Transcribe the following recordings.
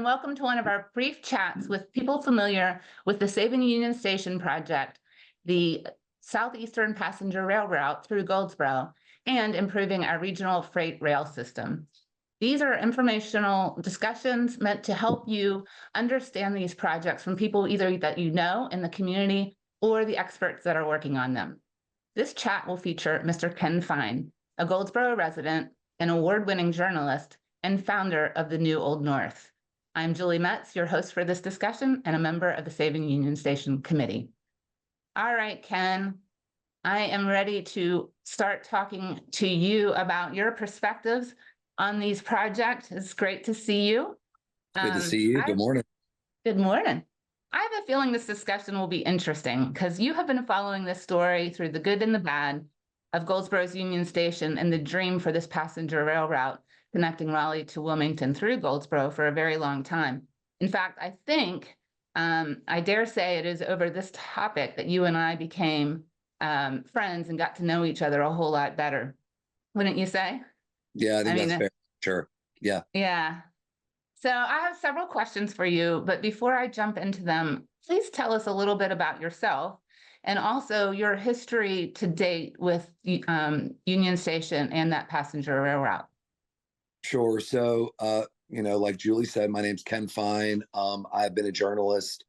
and welcome to one of our brief chats with people familiar with the Saving Union Station project, the Southeastern Passenger Rail Route through Goldsboro, and improving our regional freight rail system. These are informational discussions meant to help you understand these projects from people either that you know in the community or the experts that are working on them. This chat will feature Mr. Ken Fine, a Goldsboro resident, an award-winning journalist, and founder of the New Old North. I'm Julie Metz, your host for this discussion and a member of the Saving Union Station Committee. All right, Ken, I am ready to start talking to you about your perspectives on these projects. It's great to see you. Good to see you. Good morning. Good morning. I have a feeling this discussion will be interesting because you have been following this story through the good and the bad of Goldsboro's Union Station and the dream for this passenger rail route connecting Raleigh to Wilmington through Goldsboro for a very long time. In fact, I think, I dare say it is over this topic that you and I became friends and got to know each other a whole lot better. Wouldn't you say? Yeah, I think that's fair. Sure. Yeah. Yeah. So I have several questions for you, but before I jump into them, please tell us a little bit about yourself and also your history to date with Union Station and that passenger rail route. Sure. So, like Julie said, my name's Ken Fine. I've been a journalist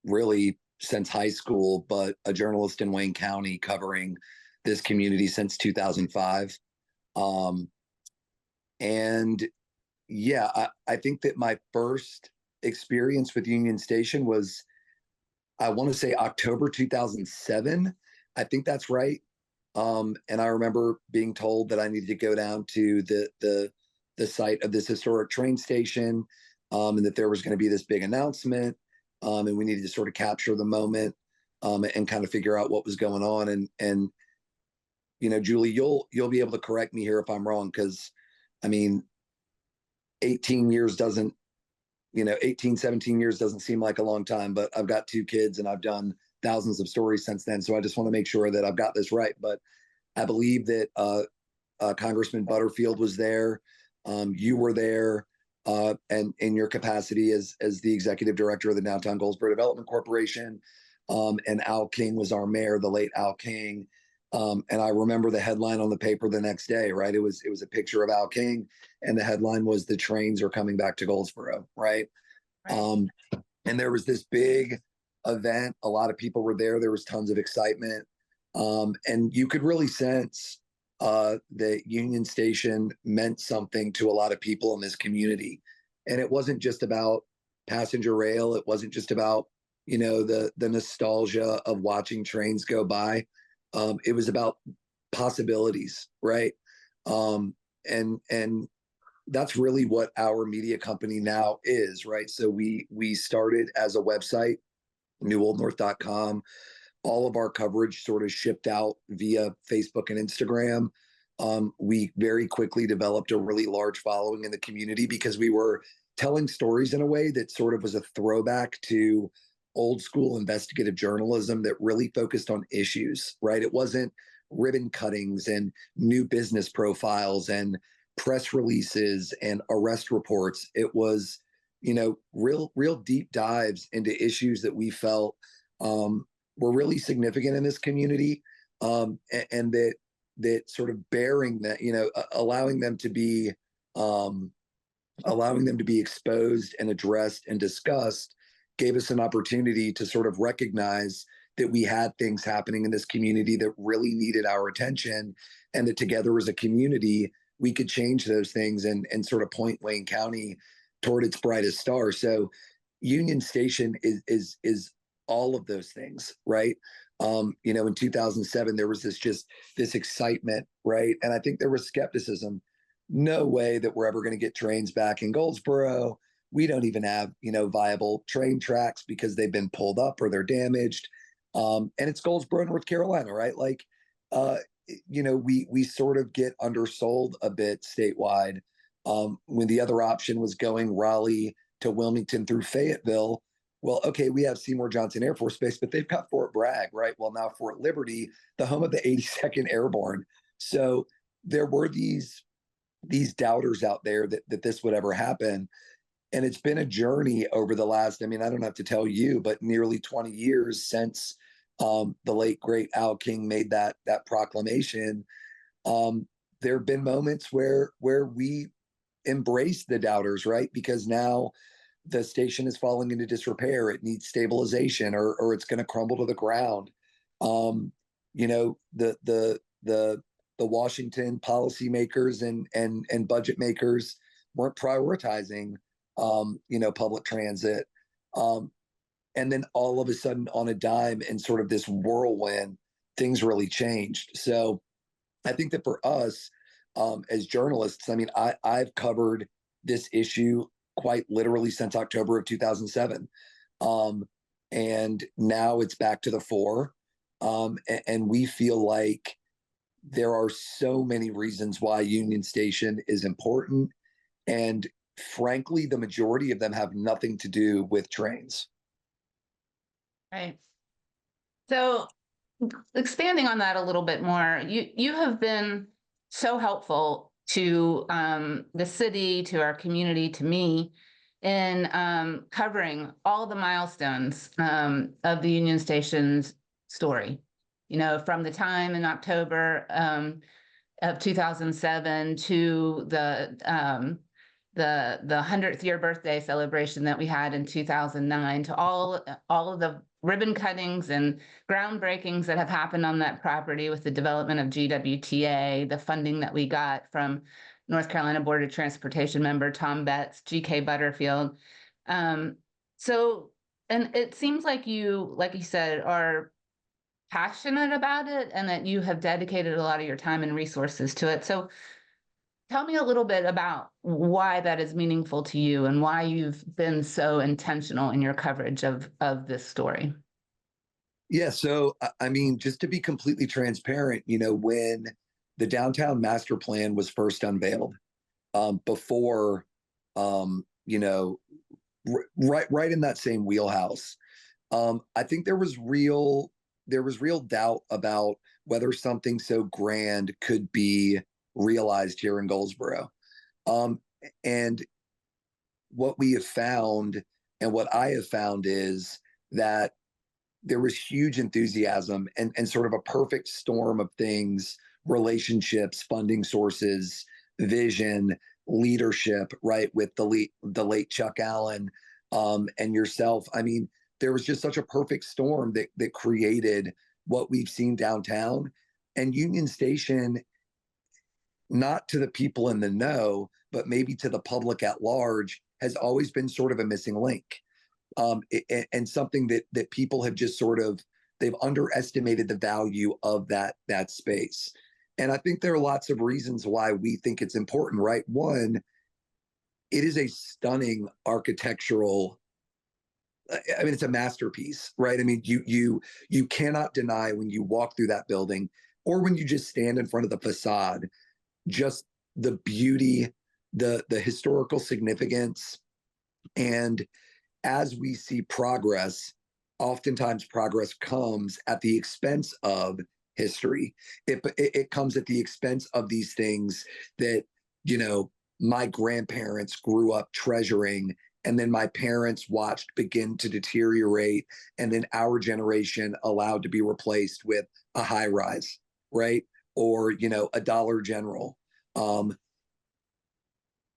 really since high school, but a journalist in Wayne County covering this community since 2005. And yeah, I think that my first experience with Union Station was, I want to say October 2007. I think that's right. And I remember being told that I needed to go down to the site of this historic train station, and that there was going to be this big announcement, and we needed to sort of capture the moment, and kind of figure out what was going on. And Julie, you'll be able to correct me here if I'm wrong, because I mean, 17 years doesn't seem like a long time, but I've got two kids and I've done thousands of stories since then. So I just want to make sure that I've got this right. But I believe that Congressman Butterfield was there. You were there, and in your capacity as the executive director of the Downtown Goldsboro Development Corporation. And Al King was our mayor, the late Al King. And I remember the headline on the paper the next day, right? It was a picture of Al King, and the headline was "The trains are coming back to Goldsboro," right? And there was this big event. A lot of people were there. There was tons of excitement. And you could really sense that Union Station meant something to a lot of people in this community. And it wasn't just about passenger rail. It wasn't just about, the nostalgia of watching trains go by. It was about possibilities, right? And that's really what our media company now is, right? So we started as a website, newoldnorth.com. All of our coverage sort of shipped out via Facebook and Instagram. We very quickly developed a really large following in the community because we were telling stories in a way that sort of was a throwback to old school investigative journalism that really focused on issues, right? It wasn't ribbon cuttings and new business profiles and press releases and arrest reports. It was, real deep dives into issues that we felt were really significant in this community, and that sort of bearing that, allowing them to be exposed and addressed and discussed gave us an opportunity to sort of recognize that we had things happening in this community that really needed our attention, and that together as a community, we could change those things and sort of point Wayne County toward its brightest star. So Union Station is all of those things, right? In 2007, there was this excitement, right? And I think there was skepticism. No way that we're ever going to get trains back in Goldsboro. We don't even have, viable train tracks because they've been pulled up or they're damaged. And it's Goldsboro, North Carolina, right? Like, we sort of get undersold a bit statewide, when the other option was going Raleigh to Wilmington through Fayetteville. Well, okay, we have Seymour Johnson Air Force Base, but they've got Fort Bragg, right? Well, now Fort Liberty, the home of the 82nd Airborne. So there were these doubters out there that this would ever happen. And it's been a journey over the last, I mean, I don't have to tell you, but nearly 20 years since the late great Al King made that proclamation. There have been moments where we embrace the doubters, right? Because now the station is falling into disrepair. It needs stabilization, or it's going to crumble to the ground. You know, the Washington policymakers and budget makers weren't prioritizing, you know, public transit. And then all of a sudden, on a dime and sort of this whirlwind, things really changed. So I think that for us, as journalists, I mean, I've covered this issue quite literally since October of 2007. And now it's back to the fore. And we feel like there are so many reasons why Union Station is important. And frankly, the majority of them have nothing to do with trains. Right. So expanding on that a little bit more, you have been so helpful to the city, to our community, to me, in covering all the milestones of the Union Station's story. You know, from the time in October of 2007 to the 100th year birthday celebration that we had in 2009, to all of the ribbon cuttings and groundbreakings that have happened on that property with the development of GWTA, the funding that we got from North Carolina Board of Transportation member Tom Betts, GK Butterfield. So, and it seems like you said, are passionate about it and that you have dedicated a lot of your time and resources to it. So tell me a little bit about why that is meaningful to you and why you've been so intentional in your coverage of this story. Yeah, so I mean, just to be completely transparent, you know, when the downtown master plan was first unveiled, before, you know, right in that same wheelhouse, I think there was real doubt about whether something so grand could be realized here in Goldsboro. And what we have found, and what I have found, is that there was huge enthusiasm and sort of a perfect storm of things: relationships, funding sources, vision, leadership, right? With the late Chuck Allen, and yourself. I mean, there was just such a perfect storm that created what we've seen downtown. And Union Station, not to the people in the know, but maybe to the public at large, has always been sort of a missing link, and something that people have just sort of, they've underestimated the value of that space. And I think there are lots of reasons why we think it's important, right? One, it is a stunning architectural, I mean, it's a masterpiece, right? I mean, you cannot deny when you walk through that building, or when you just stand in front of the facade, just the beauty, the historical significance. And as we see progress, oftentimes progress comes at the expense of history. It comes at the expense of these things that, you know, my grandparents grew up treasuring, and then my parents watched begin to deteriorate, and then our generation allowed to be replaced with a high rise, right? Or, you know, a Dollar General.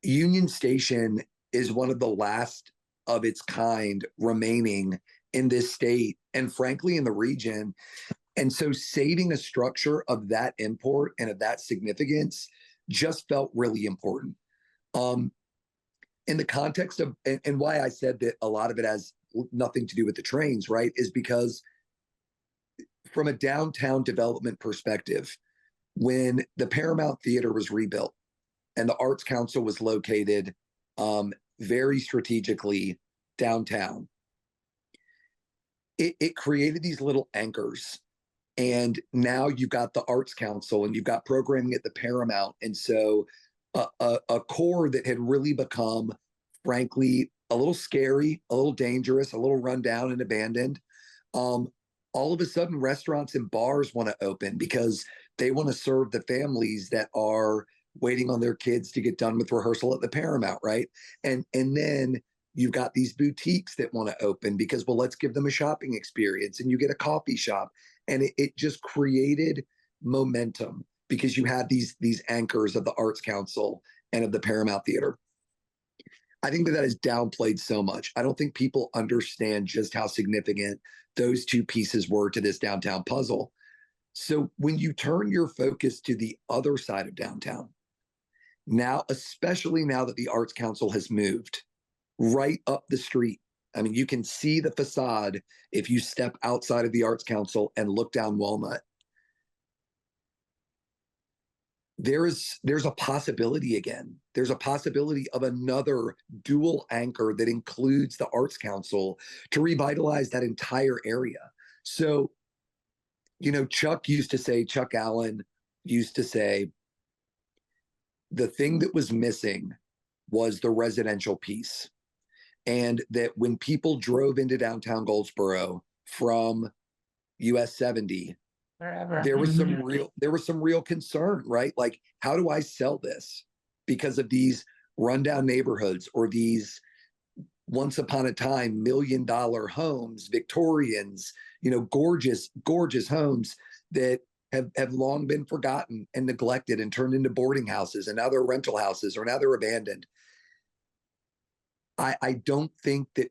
Union Station is one of the last of its kind remaining in this state, and frankly in the region. And so saving a structure of that import and of that significance just felt really important. In the context of, and why I said that a lot of it has nothing to do with the trains, right, is because from a downtown development perspective, when the Paramount Theater was rebuilt and the Arts Council was located very strategically downtown, it created these little anchors. And now you've got the Arts Council and you've got programming at the Paramount. And so a core that had really become, frankly, a little scary, a little dangerous, a little run down and abandoned. All of a sudden, restaurants and bars want to open because they want to serve the families that are waiting on their kids to get done with rehearsal at the Paramount, right? And then you've got these boutiques that want to open because, well, let's give them a shopping experience, and you get a coffee shop. And it just created momentum because you had these anchors of the Arts Council and of the Paramount Theater. I think that is downplayed so much. I don't think people understand just how significant those two pieces were to this downtown puzzle. So when you turn your focus to the other side of downtown, now, especially now that the Arts Council has moved right up the street, I mean, you can see the facade if you step outside of the Arts Council and look down Walnut. There's a possibility again. There's a possibility of another dual anchor that includes the Arts Council to revitalize that entire area. So, Chuck Allen used to say, the thing that was missing was the residential piece. And that when people drove into downtown Goldsboro from US 70, Wherever. there was some real concern, right? Like, how do I sell this because of these rundown neighborhoods or these once upon a time $1 million homes, Victorians, gorgeous homes that have long been forgotten and neglected and turned into boarding houses, and now they're rental houses or now they're abandoned. I don't think that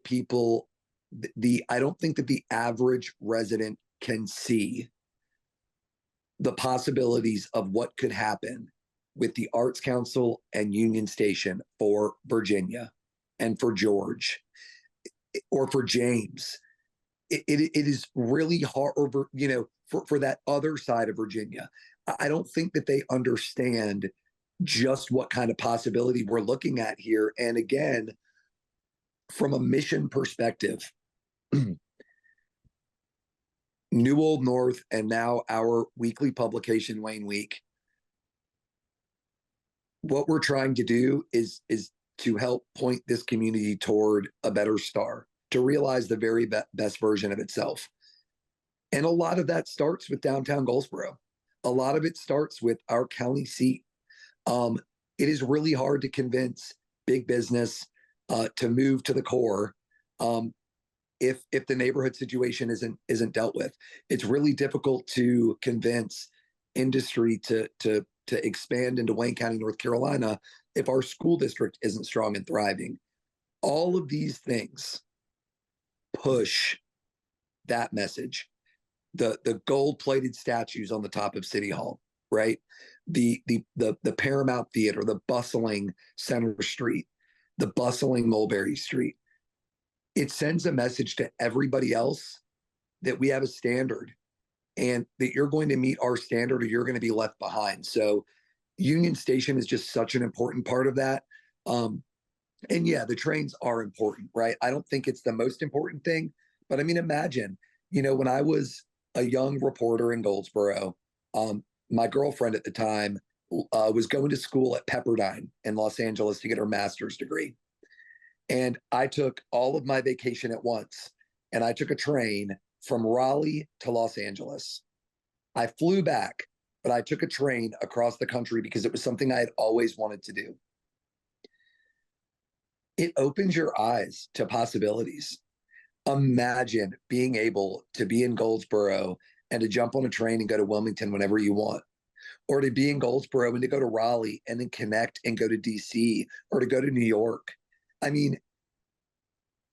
I don't think that the average resident can see the possibilities of what could happen with the Arts Council and Union Station for Virginia and for George or for James. It is really hard, for that other side of Virginia. I don't think that they understand just what kind of possibility we're looking at here. And again, from a mission perspective, New Old North and now our weekly publication, Wayne Week, what we're trying to do is to help point this community toward a better star, to realize the very best version of itself. And a lot of that starts with downtown Goldsboro. A lot of it starts with our county seat. It is really hard to convince big business to move to the core if the neighborhood situation isn't dealt with. It's really difficult to convince industry to expand into Wayne County, North Carolina, if our school district isn't strong and thriving. All of these things push that message. The gold-plated statues on the top of City Hall, right? The Paramount Theater, the bustling Center Street, the bustling Mulberry Street. It sends a message to everybody else that we have a standard and that you're going to meet our standard or you're going to be left behind. So Union Station is just such an important part of that. And yeah, the trains are important, right? I don't think it's the most important thing, but I mean, imagine, when I was a young reporter in Goldsboro, my girlfriend at the time was going to school at Pepperdine in Los Angeles to get her master's degree. And I took all of my vacation at once, and I took a train from Raleigh to Los Angeles. I flew back, but I took a train across the country because it was something I had always wanted to do. It opens your eyes to possibilities. Imagine being able to be in Goldsboro and to jump on a train and go to Wilmington whenever you want, or to be in Goldsboro and to go to Raleigh and then connect and go to DC or to go to New York. I mean,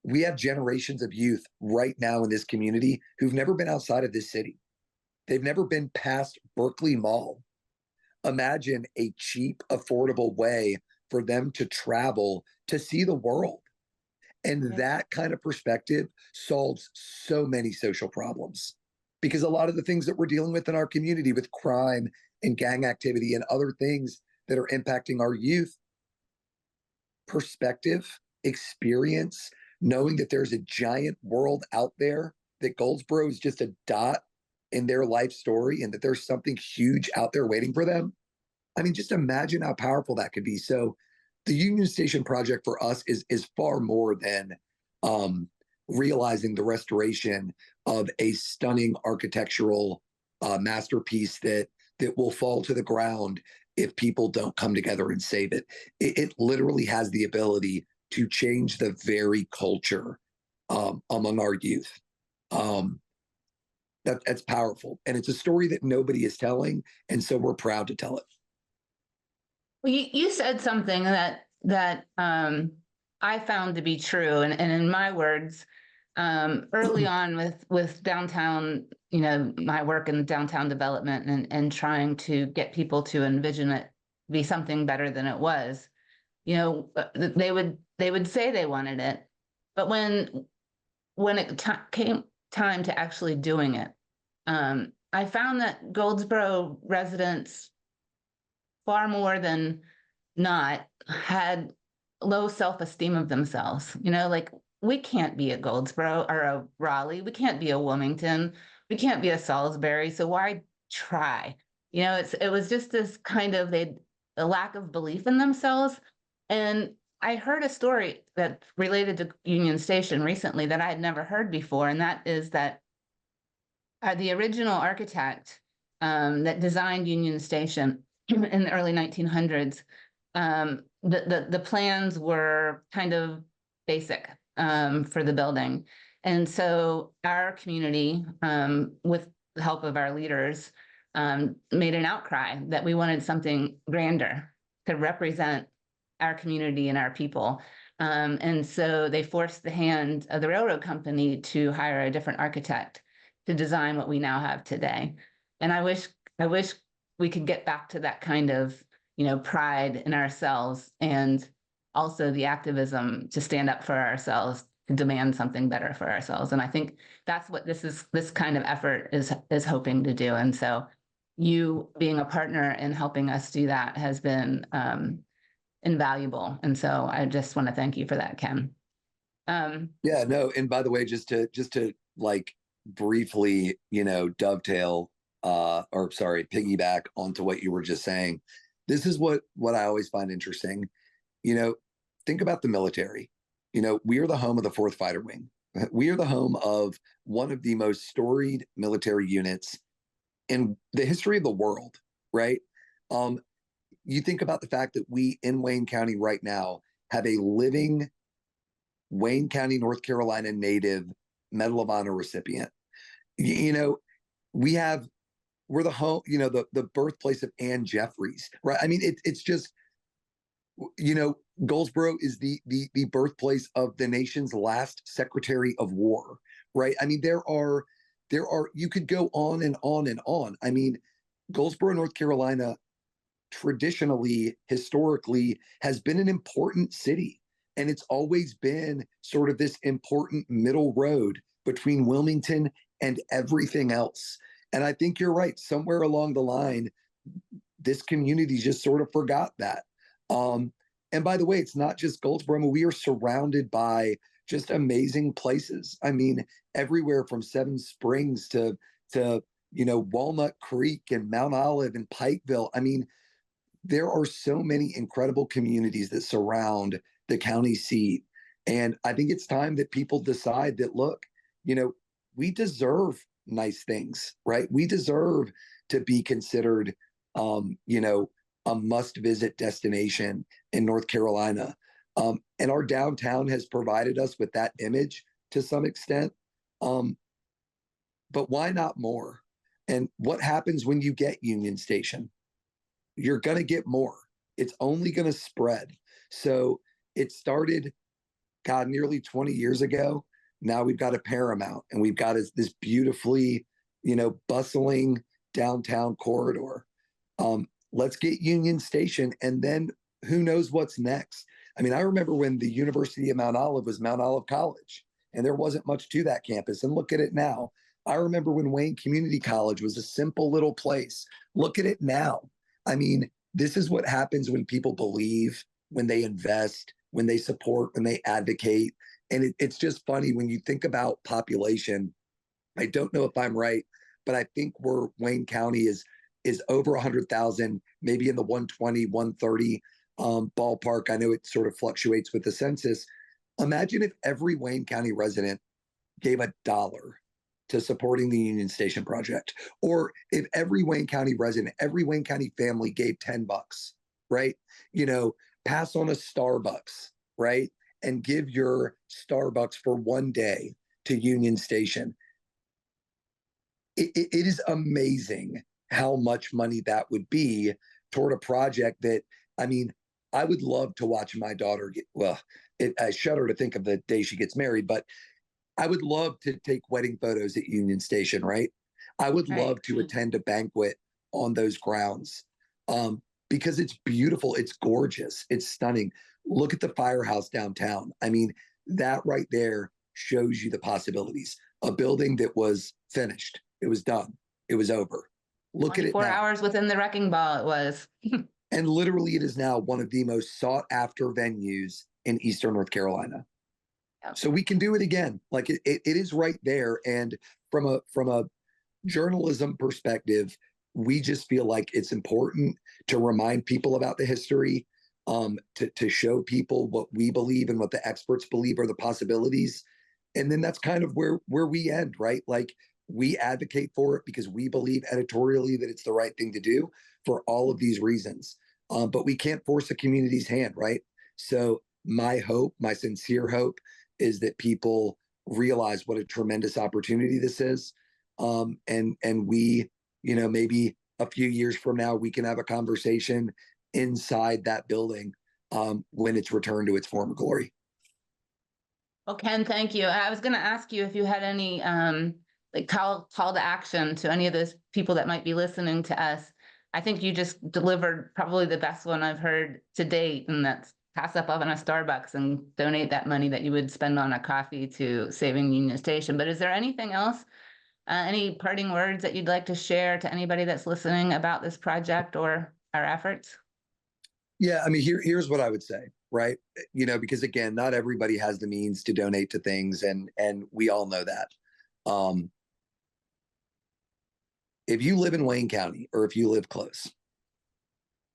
we have generations of youth right now in this community who've never been outside of this city. They've never been past Berkeley Mall. Imagine a cheap, affordable way for them to travel to see the world. And that kind of perspective solves so many social problems, because a lot of the things that we're dealing with in our community with crime and gang activity and other things that are impacting our youth, perspective, experience, knowing that there's a giant world out there, that Goldsboro is just a dot in their life story and that there's something huge out there waiting for them. I mean, just imagine how powerful that could be. So the Union Station project for us is far more than realizing the restoration of a stunning architectural masterpiece that will fall to the ground if people don't come together and save it. It literally has the ability to change the very culture among our youth. That's powerful. And it's a story that nobody is telling. And so we're proud to tell it. Well, you said something that I found to be true, and in my words, early on with downtown, my work in downtown development and trying to get people to envision it be something better than it was. They would say they wanted it, but when it came time to actually doing it, I found that Goldsboro residents, far more than not, had low self-esteem of themselves. Like, we can't be a Goldsboro or a Raleigh, we can't be a Wilmington, we can't be a Salisbury, so why try? It was just this kind of a lack of belief in themselves. And I heard a story that related to Union Station recently that I had never heard before, and that is that the original architect that designed Union Station in the early 1900s, the plans were kind of basic for the building. And so our community, with the help of our leaders, made an outcry that we wanted something grander to represent our community and our people. And so they forced the hand of the railroad company to hire a different architect to design what we now have today. And I wish we could get back to that kind of, pride in ourselves, and also the activism to stand up for ourselves, to demand something better for ourselves. And I think that's what this kind of effort is hoping to do. And so you being a partner in helping us do that has been invaluable. And so I just want to thank you for that, Ken. Yeah, no. And by the way, just to like briefly, dovetail piggyback onto what you were just saying. This is what I always find interesting. Think about the military. We are the home of the 4th Fighter Wing. We are the home of one of the most storied military units in the history of the world, right? You think about the fact that we in Wayne County right now have a living Wayne County, North Carolina native Medal of Honor recipient. We're the home, the birthplace of Ann Jeffries, right? I mean, it's just, Goldsboro is the birthplace of the nation's last Secretary of War, right? I mean, there are, you could go on and on and on. I mean, Goldsboro, North Carolina, traditionally, historically, has been an important city. And it's always been sort of this important middle road between Wilmington and everything else. And I think you're right. Somewhere along the line, this community just sort of forgot that. And by the way, it's not just Goldsboro. We are surrounded by just amazing places. I mean, everywhere from Seven Springs to Walnut Creek and Mount Olive and Pikeville. I mean, there are so many incredible communities that surround the county seat. And I think it's time that people decide that, look, we deserve nice things, right? We deserve to be considered, a must-visit destination in North Carolina. And our downtown has provided us with that image to some extent. But why not more? And what happens when you get Union Station? You're going to get more. It's only going to spread. So it started, God, nearly 20 years ago. Now we've got a Paramount, and we've got this beautifully, bustling downtown corridor. Let's get Union Station, and then who knows what's next. I mean, I remember when the University of Mount Olive was Mount Olive College, and there wasn't much to that campus. And look at it now. I remember when Wayne Community College was a simple little place. Look at it now. I mean, this is what happens when people believe, when they invest, when they support, when they advocate. And it's just funny when you think about population. I don't know if I'm right, but I think Wayne County is over 100,000, maybe in the 120, 130 ballpark. I know it sort of fluctuates with the census. Imagine if every Wayne County resident gave $1 to supporting the Union Station project. Or if every Wayne County resident, every Wayne County family gave $10, right? Pass on a Starbucks, right? And give your Starbucks for one day to Union Station. It is amazing how much money that would be toward a project that, I mean, I would love to watch my daughter get, well, I shudder to think of the day she gets married, but I would love to take wedding photos at Union Station, right? I would love to attend a banquet on those grounds because it's beautiful. It's gorgeous. It's stunning. Look at the firehouse downtown. I mean, that right there shows you the possibilities. A building that was finished. It was done. It was over. Look at it 24 now. hours within the wrecking ball it was. And literally it is now one of the most sought after venues in Eastern North Carolina. Yep. So we can do it again. Like it is right there. And from a journalism perspective, we just feel like it's important to remind people about the history, to show people what we believe and what the experts believe are the possibilities. And then that's kind of where we end, right? Like we advocate for it because we believe editorially that it's the right thing to do for all of these reasons. But we can't force the community's hand, right? So my hope, my sincere hope, is that people realize what a tremendous opportunity this is. And we, maybe a few years from now, we can have a conversation inside that building when it's returned to its former glory. Well, Ken, thank you. I was going to ask you if you had any call to action to any of those people that might be listening to us. I think you just delivered probably the best one I've heard to date, and that's pass up on a Starbucks and donate that money that you would spend on a coffee to Saving Union Station. But is there anything else, any parting words that you'd like to share to anybody that's listening about this project or our efforts? Yeah, I mean, here's what I would say, right? Because again, not everybody has the means to donate to things, and we all know that. If you live in Wayne County or if you live close,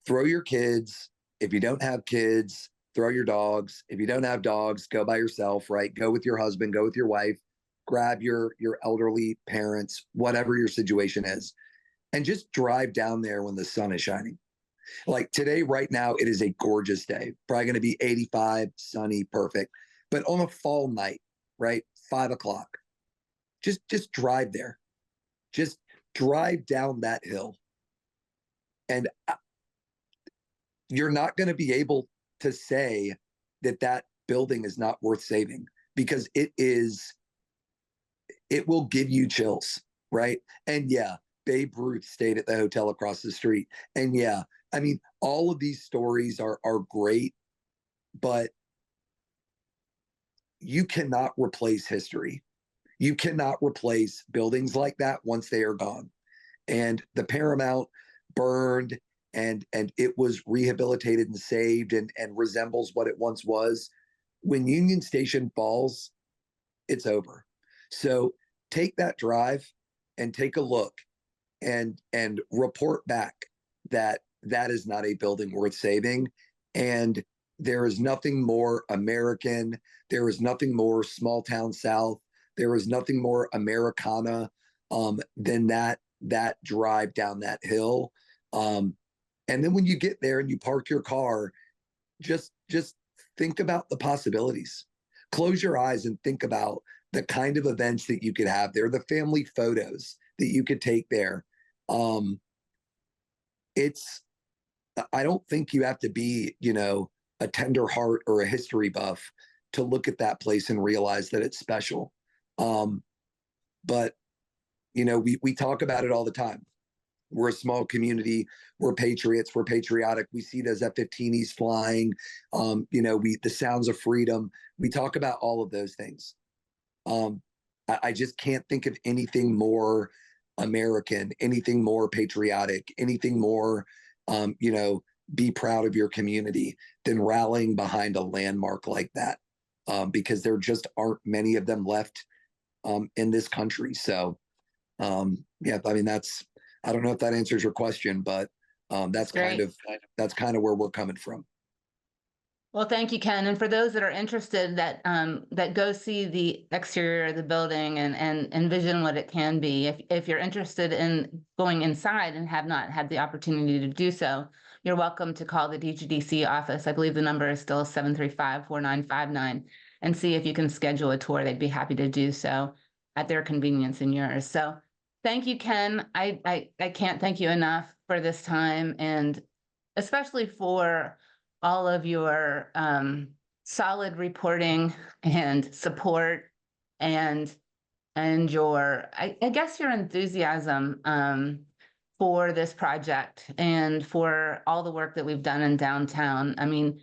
throw your kids. If you don't have kids, throw your dogs. If you don't have dogs, go by yourself, right? Go with your husband, go with your wife, grab your elderly parents, whatever your situation is, and just drive down there when the sun is shining. Like today, right now, it is a gorgeous day. Probably going to be 85, sunny, perfect. But on a fall night, right, 5 o'clock, just drive there. Just drive down that hill. And you're not going to be able to say that building is not worth saving, because it will give you chills, right? And yeah, Babe Ruth stayed at the hotel across the street. And yeah, I mean, all of these stories are great, but you cannot replace history. You cannot replace buildings like that once they are gone. And the Paramount burned, and it was rehabilitated and saved and resembles what it once was. When Union Station falls, it's over. So take that drive and take a look and report back that is not a building worth saving. And there is nothing more American. There is nothing more small town South. There is nothing more Americana than that drive down that hill. And then when you get there and you park your car, just think about the possibilities. Close your eyes and think about the kind of events that you could have there, the family photos that you could take there. I don't think you have to be, a tender heart or a history buff to look at that place and realize that it's special. But, we talk about it all the time. We're a small community. We're patriots. We're patriotic. We see those F-15Es flying. The sounds of freedom. We talk about all of those things. I just can't think of anything more American, anything more patriotic, anything more, be proud of your community than rallying behind a landmark like that, because there just aren't many of them left in this country. So, yeah, I mean, I don't know if that answers your question, but that's kind of where we're coming from. Well, thank you, Ken. And for those that are interested that go see the exterior of the building and envision what it can be, if you're interested in going inside and have not had the opportunity to do so, you're welcome to call the DGDC office. I believe the number is still 735-4959, and see if you can schedule a tour. They'd be happy to do so at their convenience and yours. So thank you, Ken. I can't thank you enough for this time, and especially for all of your solid reporting and support and your, I guess your enthusiasm for this project and for all the work that we've done in downtown. I mean,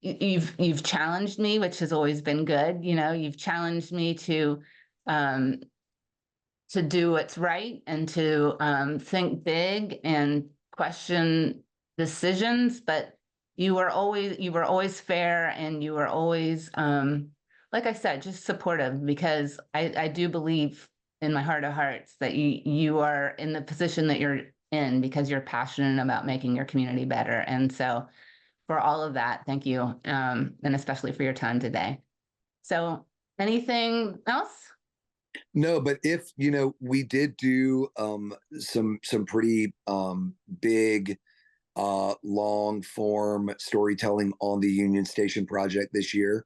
you've challenged me, which has always been good. You know, you've challenged me to do what's right and to think big and question decisions, but you were always fair, and you were always, like I said, just supportive, because I do believe in my heart of hearts that you are in the position that you're in because you're passionate about making your community better. And so for all of that, thank you. And especially for your time today. So anything else? No, but if, we did do some pretty big long form storytelling on the Union Station project this year.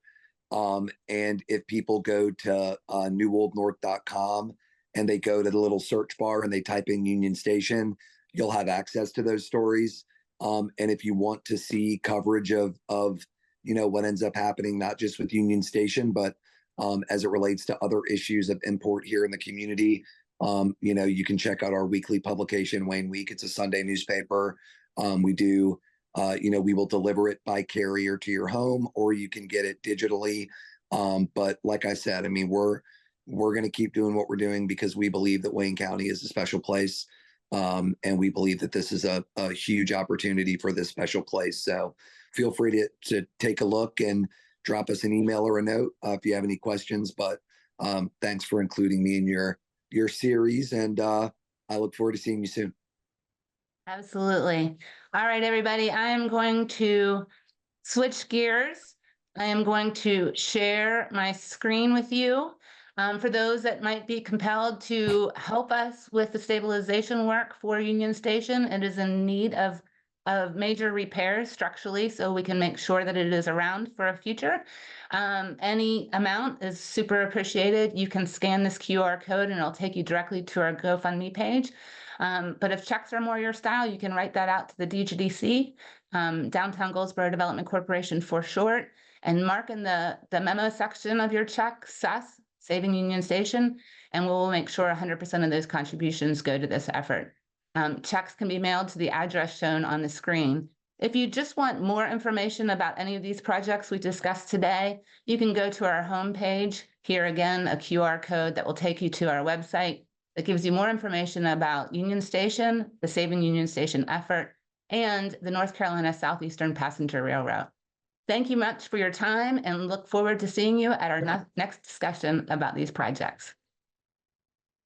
And if people go to newoldnorth.com and they go to the little search bar and they type in Union Station, you'll have access to those stories. And if you want to see coverage of what ends up happening, not just with Union Station, but as it relates to other issues of import here in the community, you can check out our weekly publication, Wayne Week. It's a Sunday newspaper. We do, we will deliver it by carrier to your home, or you can get it digitally. But like I said, I mean, we're going to keep doing what we're doing because we believe that Wayne County is a special place. And we believe that this is a huge opportunity for this special place. So feel free to take a look and drop us an email or a note if you have any questions. But thanks for including me in your series. And I look forward to seeing you soon. Absolutely. All right, everybody, I am going to switch gears. I am going to share my screen with you. For those that might be compelled to help us with the stabilization work for Union Station, it is in need of major repairs structurally, so we can make sure that it is around for a future. Any amount is super appreciated. You can scan this QR code and it'll take you directly to our GoFundMe page. But if checks are more your style, you can write that out to the DGDC, Downtown Goldsboro Development Corporation for short, and mark in the memo section of your check, SUS, Saving Union Station, and we'll make sure 100% of those contributions go to this effort. Checks can be mailed to the address shown on the screen. If you just want more information about any of these projects we discussed today, you can go to our homepage. Here again, a QR code that will take you to our website that gives you more information about Union Station, the Saving Union Station effort, and the North Carolina Southeastern Passenger Railroad. Thank you much for your time, and look forward to seeing you at our next discussion about these projects.